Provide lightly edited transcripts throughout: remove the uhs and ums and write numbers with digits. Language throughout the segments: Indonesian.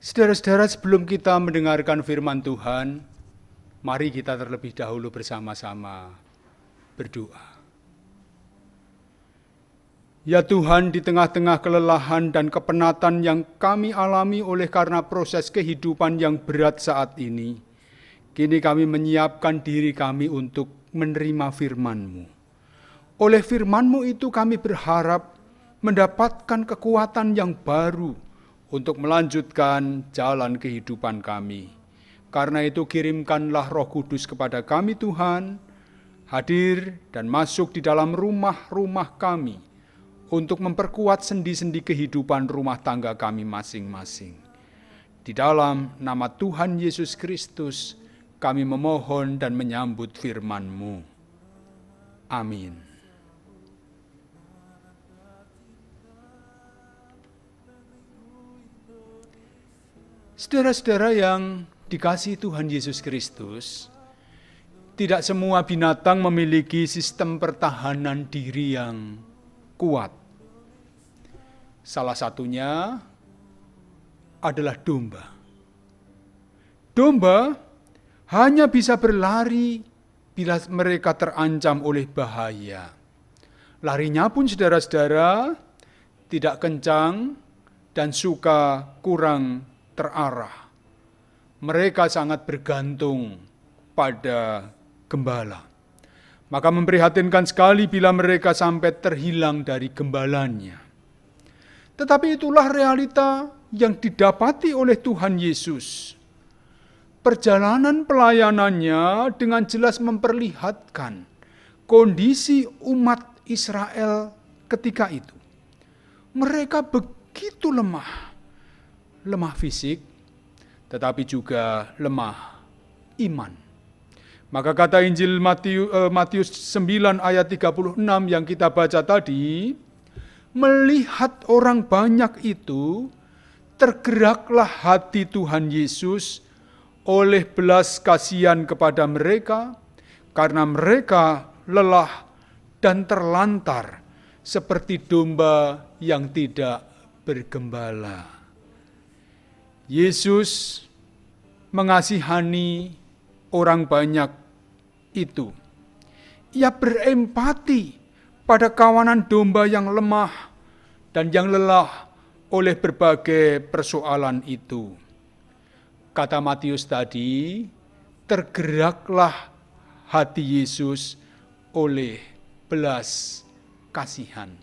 Saudara-saudara, sebelum kita mendengarkan firman Tuhan, mari kita terlebih dahulu bersama-sama berdoa. Ya Tuhan, di tengah-tengah kelelahan dan kepenatan yang kami alami oleh karena proses kehidupan yang berat saat ini, kini kami menyiapkan diri kami untuk menerima firman-Mu. Oleh firman-Mu itu kami berharap mendapatkan kekuatan yang baru untuk melanjutkan jalan kehidupan kami. Karena itu kirimkanlah Roh Kudus kepada kami Tuhan, hadir dan masuk di dalam rumah-rumah kami, untuk memperkuat sendi-sendi kehidupan rumah tangga kami masing-masing. Di dalam nama Tuhan Yesus Kristus, kami memohon dan menyambut firman-Mu. Amin. Saudara-saudara yang dikasihi Tuhan Yesus Kristus, tidak semua binatang memiliki sistem pertahanan diri yang kuat. Salah satunya adalah domba. Domba hanya bisa berlari bila mereka terancam oleh bahaya. Larinya pun saudara-saudara tidak kencang dan suka kurang terarah. Mereka sangat bergantung pada gembala. Maka memprihatinkan sekali bila mereka sampai terhilang dari gembalanya. Tetapi itulah realita yang didapati oleh Tuhan Yesus. Perjalanan pelayanannya dengan jelas memperlihatkan kondisi umat Israel ketika itu. Mereka begitu lemah. Lemah fisik, tetapi juga lemah iman. Maka kata Injil Matius 9 ayat 36 yang kita baca tadi, melihat orang banyak itu, tergeraklah hati Tuhan Yesus oleh belas kasihan kepada mereka, karena mereka lelah dan terlantar seperti domba yang tidak bergembala. Yesus mengasihani orang banyak itu. Ia berempati pada kawanan domba yang lemah dan yang lelah oleh berbagai persoalan itu. Kata Matius tadi, tergeraklah hati Yesus oleh belas kasihan.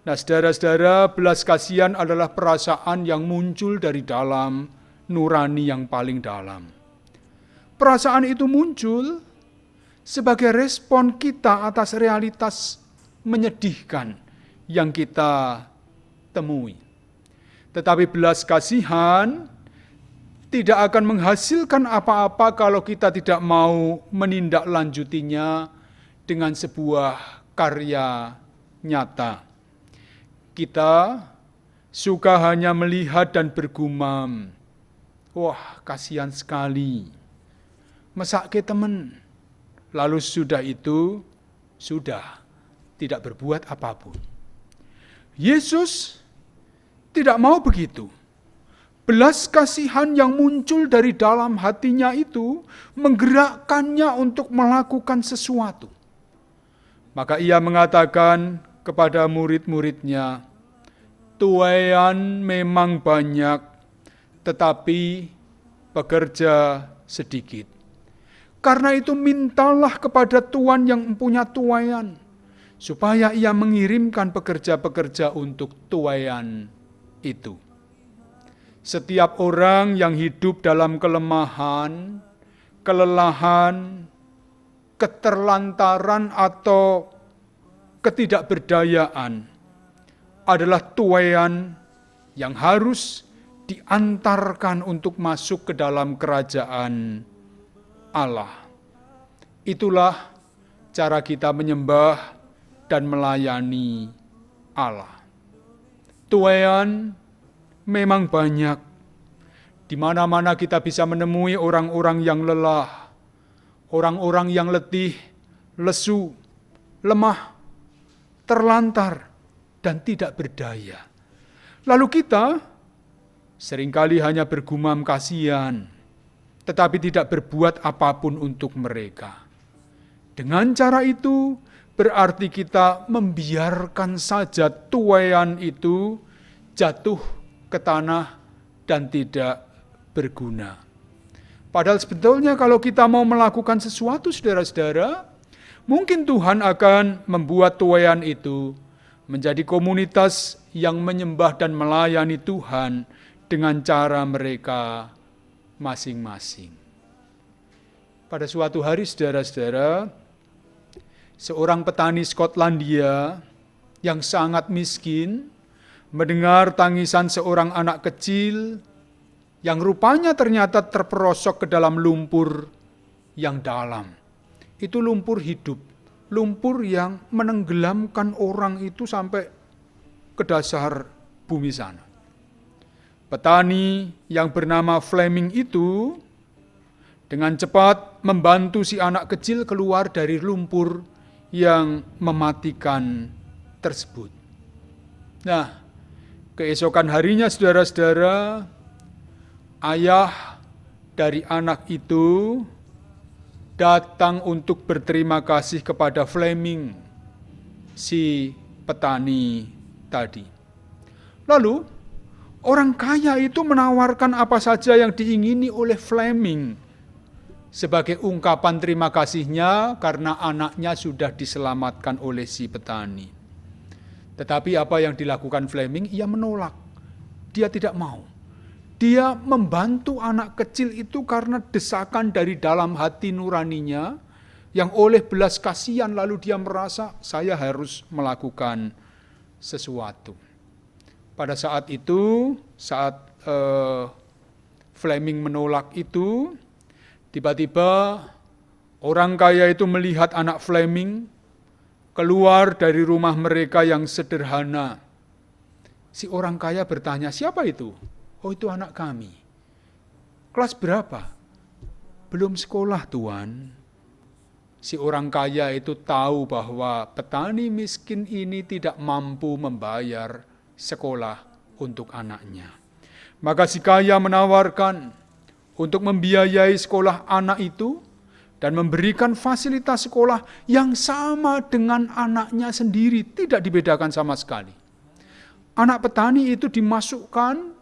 Nah, saudara-saudara, belas kasihan adalah perasaan yang muncul dari dalam nurani yang paling dalam. Perasaan itu muncul sebagai respon kita atas realitas menyedihkan yang kita temui. Tetapi belas kasihan tidak akan menghasilkan apa-apa kalau kita tidak mau menindaklanjutinya dengan sebuah karya nyata. Kita suka hanya melihat dan bergumam, wah kasihan sekali, mesake temen. Lalu sudah itu, sudah tidak berbuat apapun. Yesus tidak mau begitu. Belas kasihan yang muncul dari dalam hatinya itu menggerakkannya untuk melakukan sesuatu. Maka ia mengatakan kepada murid-muridnya, tuaian memang banyak, tetapi pekerja sedikit. Karena itu mintalah kepada Tuhan yang mempunyai tuaian, supaya ia mengirimkan pekerja-pekerja untuk tuaian itu. Setiap orang yang hidup dalam kelemahan, kelelahan, keterlantaran atau ketidakberdayaan adalah tuaian yang harus diantarkan untuk masuk ke dalam kerajaan Allah. Itulah cara kita menyembah dan melayani Allah. Tuaian memang banyak. Di mana-mana kita bisa menemui orang-orang yang lelah, orang-orang yang letih, lesu, lemah, terlantar, dan tidak berdaya. Lalu kita seringkali hanya bergumam kasihan, tetapi tidak berbuat apapun untuk mereka. Dengan cara itu, berarti kita membiarkan saja tuaian itu jatuh ke tanah dan tidak berguna. Padahal sebetulnya kalau kita mau melakukan sesuatu, saudara-saudara, mungkin Tuhan akan membuat tuaian itu menjadi komunitas yang menyembah dan melayani Tuhan dengan cara mereka masing-masing. Pada suatu hari, saudara-saudara, seorang petani Skotlandia yang sangat miskin mendengar tangisan seorang anak kecil yang rupanya ternyata terperosok ke dalam lumpur yang dalam. Itu lumpur hidup, lumpur yang menenggelamkan orang itu sampai ke dasar bumi sana. Petani yang bernama Fleming itu dengan cepat membantu si anak kecil keluar dari lumpur yang mematikan tersebut. Nah, keesokan harinya saudara-saudara, ayah dari anak itu datang untuk berterima kasih kepada Fleming, si petani tadi. Lalu, orang kaya itu menawarkan apa saja yang diingini oleh Fleming sebagai ungkapan terima kasihnya karena anaknya sudah diselamatkan oleh si petani. Tetapi apa yang dilakukan Fleming? Ia menolak. Dia tidak mau. Dia membantu anak kecil itu karena desakan dari dalam hati nuraninya yang oleh belas kasihan lalu dia merasa saya harus melakukan sesuatu. Pada saat itu, saat Fleming menolak itu, tiba-tiba orang kaya itu melihat anak Fleming keluar dari rumah mereka yang sederhana. Si orang kaya bertanya, siapa itu? Oh, itu anak kami. Kelas berapa? Belum sekolah, Tuan. Si orang kaya itu tahu bahwa petani miskin ini tidak mampu membayar sekolah untuk anaknya. Maka si kaya menawarkan untuk membiayai sekolah anak itu dan memberikan fasilitas sekolah yang sama dengan anaknya sendiri, tidak dibedakan sama sekali. Anak petani itu dimasukkan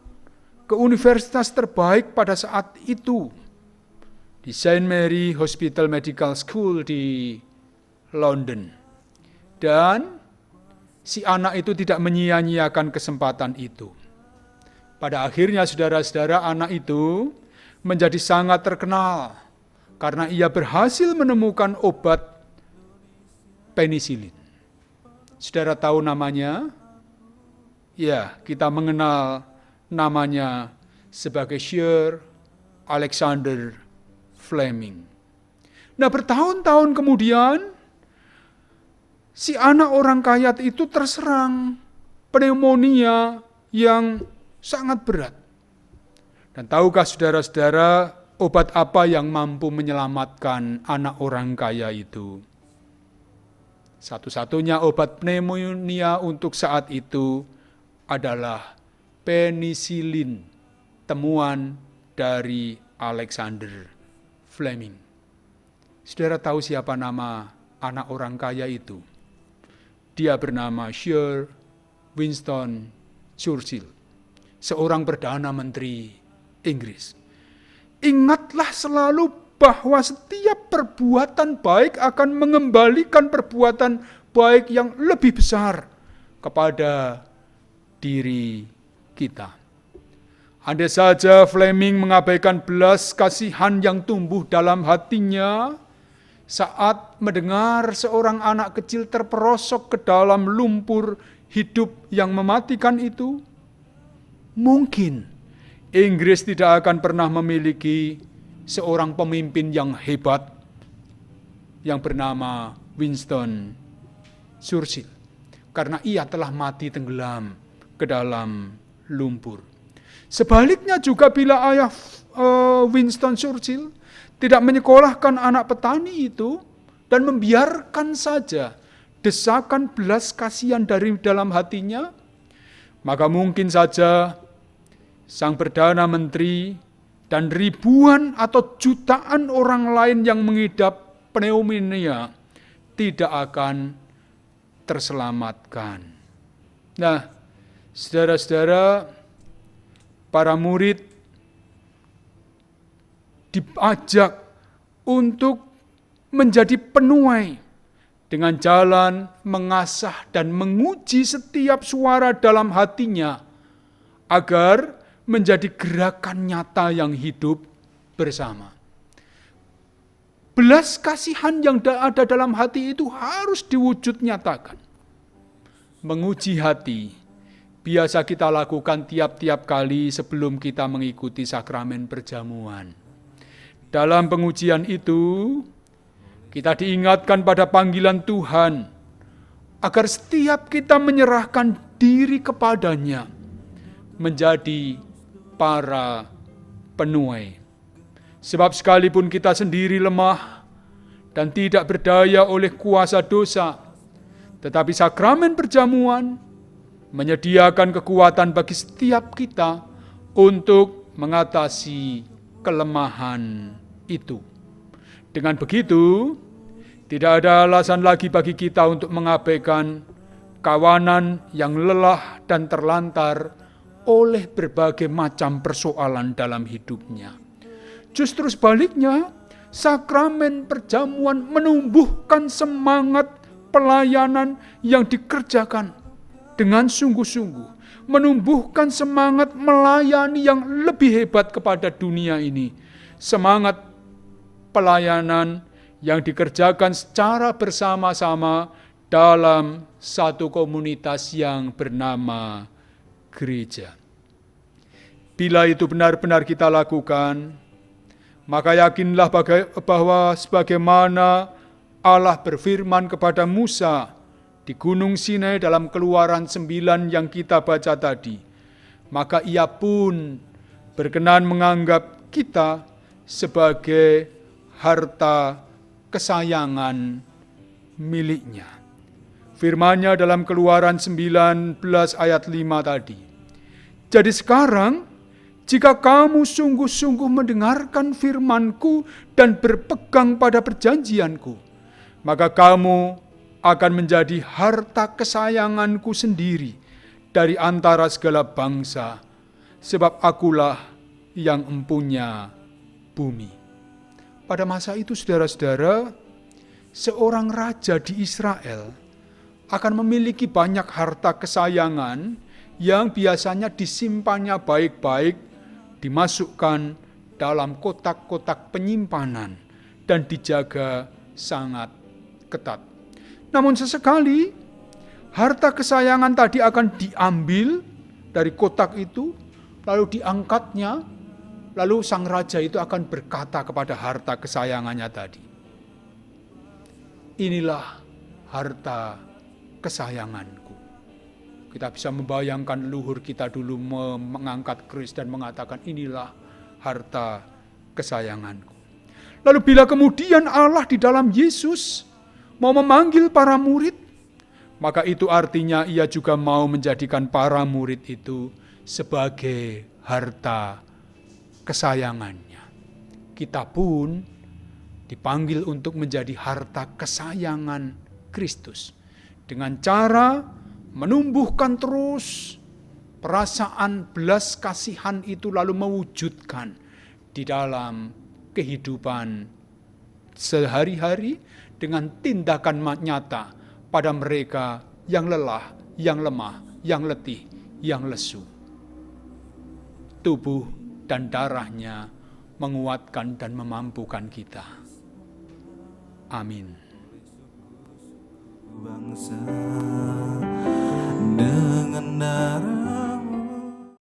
ke universitas terbaik pada saat itu, di St. Mary Hospital Medical School di London. Dan si anak itu tidak menyia-nyiakan kesempatan itu. Pada akhirnya saudara-saudara, anak itu menjadi sangat terkenal karena ia berhasil menemukan obat penisilin. Saudara tahu namanya? Ya, kita mengenal namanya sebagai Sir Alexander Fleming. Nah, bertahun-tahun kemudian, si anak orang kaya itu terserang pneumonia yang sangat berat. Dan tahukah saudara-saudara obat apa yang mampu menyelamatkan anak orang kaya itu? Satu-satunya obat pneumonia untuk saat itu adalah penisilin, temuan dari Alexander Fleming. Saudara tahu siapa nama anak orang kaya itu? Dia bernama Sir Winston Churchill, seorang Perdana Menteri Inggris. Ingatlah selalu bahwa setiap perbuatan baik akan mengembalikan perbuatan baik yang lebih besar kepada diri kita. Andai saja Fleming mengabaikan belas kasihan yang tumbuh dalam hatinya saat mendengar seorang anak kecil terperosok ke dalam lumpur hidup yang mematikan itu, mungkin Inggris tidak akan pernah memiliki seorang pemimpin yang hebat yang bernama Winston Churchill, karena ia telah mati tenggelam ke dalam lumpur. Sebaliknya juga bila ayah Winston Churchill tidak menyekolahkan anak petani itu dan membiarkan saja desakan belas kasihan dari dalam hatinya, maka mungkin saja Sang Perdana Menteri, dan ribuan atau jutaan orang lain yang mengidap pneumonia tidak akan terselamatkan. Nah, saudara-saudara, para murid diajak untuk menjadi penuai dengan jalan mengasah dan menguji setiap suara dalam hatinya agar menjadi gerakan nyata yang hidup bersama. Belas kasihan yang ada dalam hati itu harus diwujud nyatakan. Menguji hati biasa kita lakukan tiap-tiap kali sebelum kita mengikuti sakramen perjamuan. Dalam pengujian itu, kita diingatkan pada panggilan Tuhan agar setiap kita menyerahkan diri kepadanya menjadi para penuai. Sebab sekalipun kita sendiri lemah dan tidak berdaya oleh kuasa dosa, tetapi sakramen perjamuan menyediakan kekuatan bagi setiap kita untuk mengatasi kelemahan itu. Dengan begitu, tidak ada alasan lagi bagi kita untuk mengabaikan kawanan yang lelah dan terlantar oleh berbagai macam persoalan dalam hidupnya. Justru sebaliknya, sakramen perjamuan menumbuhkan semangat pelayanan yang dikerjakan dengan sungguh-sungguh, menumbuhkan semangat melayani yang lebih hebat kepada dunia ini. Semangat pelayanan yang dikerjakan secara bersama-sama dalam satu komunitas yang bernama gereja. Bila itu benar-benar kita lakukan, maka yakinlah bahwa sebagaimana Allah berfirman kepada Musa di Gunung Sinai dalam Keluaran 9 yang kita baca tadi, maka ia pun berkenan menganggap kita sebagai harta kesayangan miliknya. Firman-Nya dalam Keluaran 19 ayat 5 tadi. Jadi sekarang, jika kamu sungguh-sungguh mendengarkan firman-Ku dan berpegang pada perjanjian-Ku, maka kamu akan menjadi harta kesayangan-Ku sendiri dari antara segala bangsa, sebab Akulah yang empunya bumi. Pada masa itu, saudara-saudara, seorang raja di Israel akan memiliki banyak harta kesayangan yang biasanya disimpannya baik-baik, dimasukkan dalam kotak-kotak penyimpanan dan dijaga sangat ketat. Namun sesekali harta kesayangan tadi akan diambil dari kotak itu, lalu diangkatnya, lalu sang raja itu akan berkata kepada harta kesayangannya tadi, inilah harta kesayanganku. Kita bisa membayangkan leluhur kita dulu mengangkat keris dan mengatakan inilah harta kesayanganku. Lalu bila kemudian Allah di dalam Yesus mau memanggil para murid, maka itu artinya ia juga mau menjadikan para murid itu sebagai harta kesayangannya. Kita pun dipanggil untuk menjadi harta kesayangan Kristus dengan cara menumbuhkan terus perasaan belas kasihan itu, lalu mewujudkan di dalam kehidupan sehari-hari dengan tindakan nyata pada mereka yang lelah, yang lemah, yang letih, yang lesu. Tubuh dan darahnya menguatkan dan memampukan kita. Amin. Bangsa dengan darah